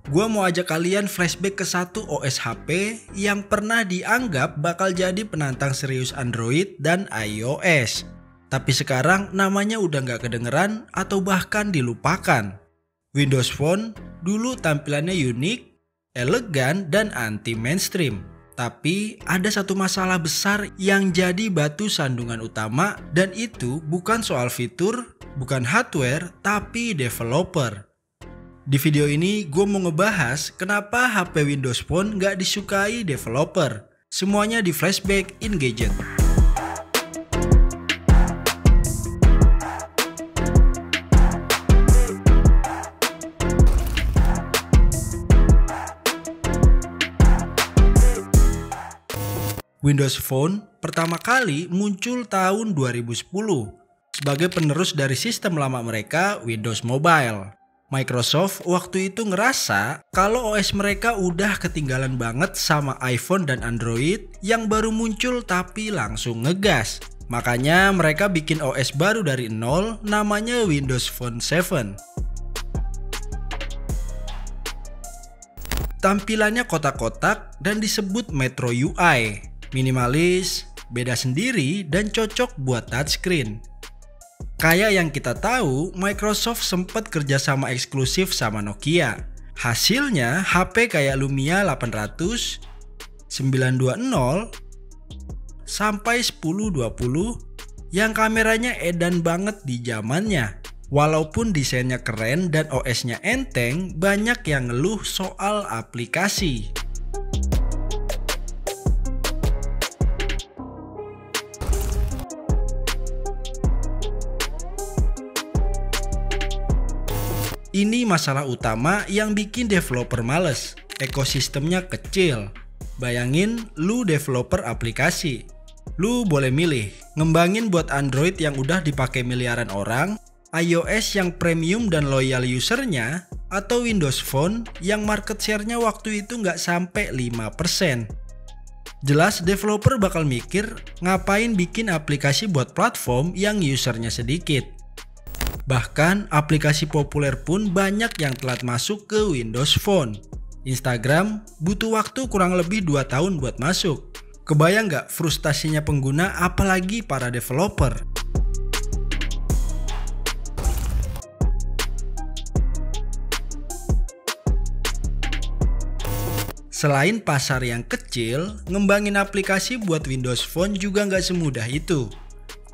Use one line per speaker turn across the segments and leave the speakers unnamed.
Gua mau ajak kalian flashback ke satu OS HP yang pernah dianggap bakal jadi penantang serius Android dan iOS. Tapi sekarang namanya udah gak kedengeran atau bahkan dilupakan. Windows Phone dulu tampilannya unik, elegan, dan anti-mainstream. Tapi ada satu masalah besar yang jadi batu sandungan utama, dan itu bukan soal fitur, bukan hardware, tapi developer. Di video ini gue mau ngebahas kenapa HP Windows Phone gak disukai developer. Semuanya di Flashback in Gadget. Windows Phone pertama kali muncul tahun 2010 sebagai penerus dari sistem lama mereka, Windows Mobile. Microsoft waktu itu ngerasa kalau OS mereka udah ketinggalan banget sama iPhone dan Android yang baru muncul tapi langsung ngegas. Makanya mereka bikin OS baru dari nol namanya Windows Phone 7. Tampilannya kotak-kotak dan disebut Metro UI. Minimalis, beda sendiri, dan cocok buat touchscreen. Kayak yang kita tahu, Microsoft sempat kerjasama eksklusif sama Nokia. Hasilnya HP kayak Lumia 800, 920, sampai 1020 yang kameranya edan banget di zamannya. Walaupun desainnya keren dan OS-nya enteng, banyak yang ngeluh soal aplikasi. Ini masalah utama yang bikin developer males. Ekosistemnya kecil. Bayangin lu developer aplikasi. Lu boleh milih, ngembangin buat Android yang udah dipakai miliaran orang, iOS yang premium dan loyal usernya, atau Windows Phone yang market share-nya waktu itu nggak sampai 5%. Jelas developer bakal mikir, ngapain bikin aplikasi buat platform yang usernya sedikit. Bahkan aplikasi populer pun banyak yang telat masuk ke Windows Phone. Instagram butuh waktu kurang lebih 2 tahun buat masuk. Kebayang nggak frustasinya pengguna apalagi para developer? Selain pasar yang kecil, ngembangin aplikasi buat Windows Phone juga nggak semudah itu.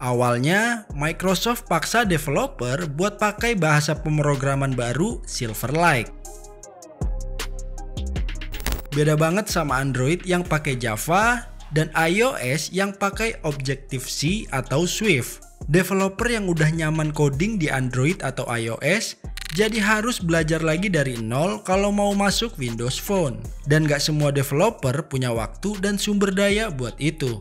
Awalnya, Microsoft paksa developer buat pakai bahasa pemrograman baru Silverlight. Beda banget sama Android yang pakai Java dan iOS yang pakai Objective-C atau Swift. Developer yang udah nyaman coding di Android atau iOS jadi harus belajar lagi dari nol kalau mau masuk Windows Phone. Dan gak semua developer punya waktu dan sumber daya buat itu.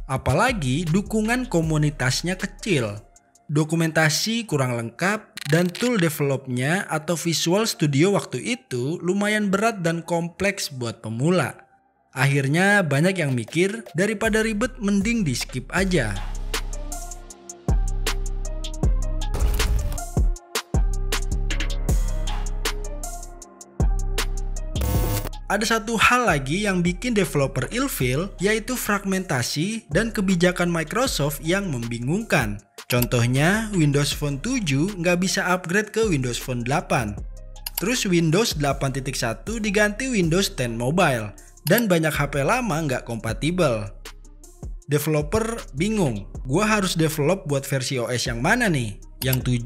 Apalagi dukungan komunitasnya kecil, dokumentasi kurang lengkap, dan tool developnya atau Visual Studio waktu itu lumayan berat dan kompleks buat pemula. Akhirnya banyak yang mikir daripada ribet mending di skip aja. Ada satu hal lagi yang bikin developer ilfeel, yaitu fragmentasi dan kebijakan Microsoft yang membingungkan. Contohnya, Windows Phone 7 nggak bisa upgrade ke Windows Phone 8. Terus Windows 8.1 diganti Windows 10 Mobile, dan banyak HP lama nggak kompatibel. Developer bingung, gua harus develop buat versi OS yang mana nih? Yang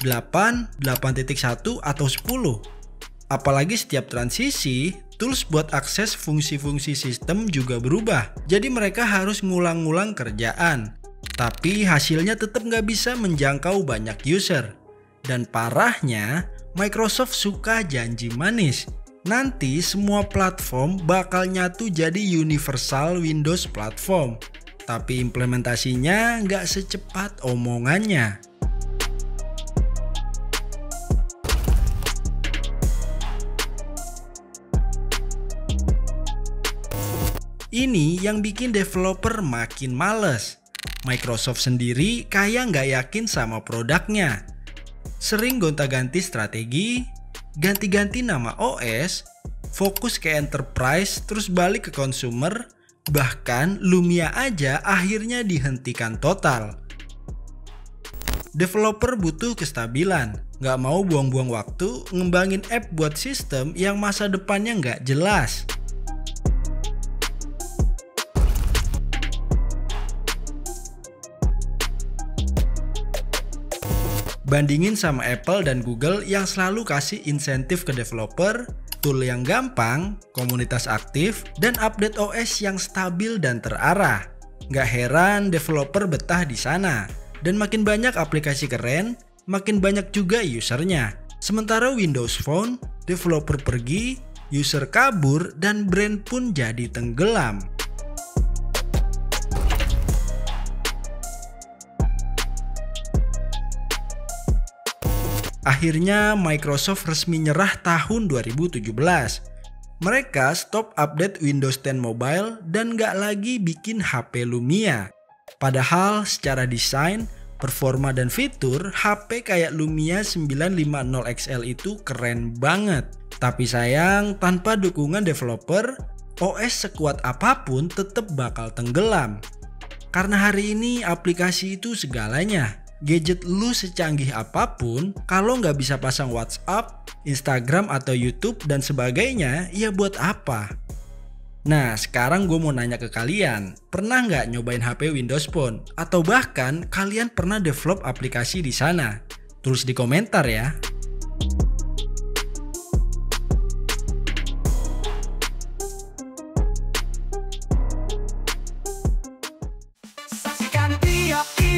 7, 8, 8.1, atau 10? Apalagi setiap transisi, tools buat akses fungsi-fungsi sistem juga berubah. Jadi mereka harus ngulang-ngulang kerjaan. Tapi hasilnya tetap nggak bisa menjangkau banyak user. Dan parahnya, Microsoft suka janji manis. Nanti semua platform bakal nyatu jadi universal Windows platform. Tapi implementasinya nggak secepat omongannya. Ini yang bikin developer makin males. Microsoft sendiri kayak nggak yakin sama produknya. Sering gonta-ganti strategi, ganti-ganti nama OS, fokus ke enterprise, terus balik ke consumer, bahkan Lumia aja akhirnya dihentikan total. Developer butuh kestabilan, nggak mau buang-buang waktu ngembangin app buat sistem yang masa depannya nggak jelas. Bandingin sama Apple dan Google yang selalu kasih insentif ke developer, tool yang gampang, komunitas aktif, dan update OS yang stabil dan terarah. Nggak heran developer betah di sana. Dan makin banyak aplikasi keren, makin banyak juga usernya. Sementara Windows Phone, developer pergi, user kabur, dan brand pun jadi tenggelam. Akhirnya Microsoft resmi nyerah tahun 2017. Mereka stop update Windows 10 Mobile dan nggak lagi bikin HP Lumia. Padahal secara desain, performa dan fitur, HP kayak Lumia 950 XL itu keren banget. Tapi sayang, tanpa dukungan developer, OS sekuat apapun tetap bakal tenggelam. Karena hari ini aplikasi itu segalanya. Gadget lu secanggih apapun, kalau nggak bisa pasang WhatsApp, Instagram atau YouTube dan sebagainya, ya buat apa? Nah, sekarang gue mau nanya ke kalian, pernah nggak nyobain HP Windows Phone? Atau bahkan kalian pernah develop aplikasi di sana? Tulis di komentar ya.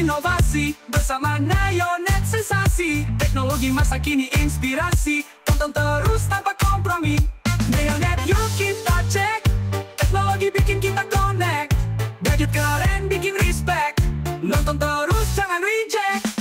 Inovasi bersama Nayonet, sensasi teknologi masa kini, inspirasi, tonton terus tanpa kompromi. Nayonet, yuk kita cek, teknologi bikin kita connect, gadget keren bikin respect, nonton terus jangan reject.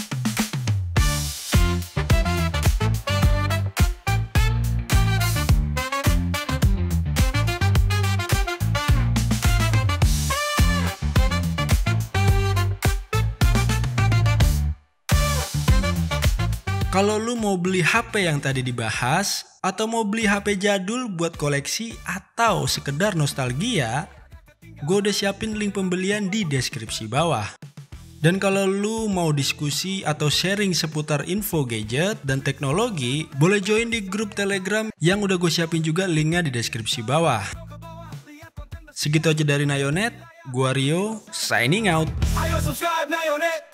Kalau lu mau beli HP yang tadi dibahas, atau mau beli HP jadul buat koleksi atau sekedar nostalgia, gue udah siapin link pembelian di deskripsi bawah. Dan kalau lu mau diskusi atau sharing seputar info gadget dan teknologi, boleh join di grup Telegram yang udah gue siapin juga linknya di deskripsi bawah. Segitu aja dari Nayonet, gua Rio, signing out.
Ayo subscribe Nayonet.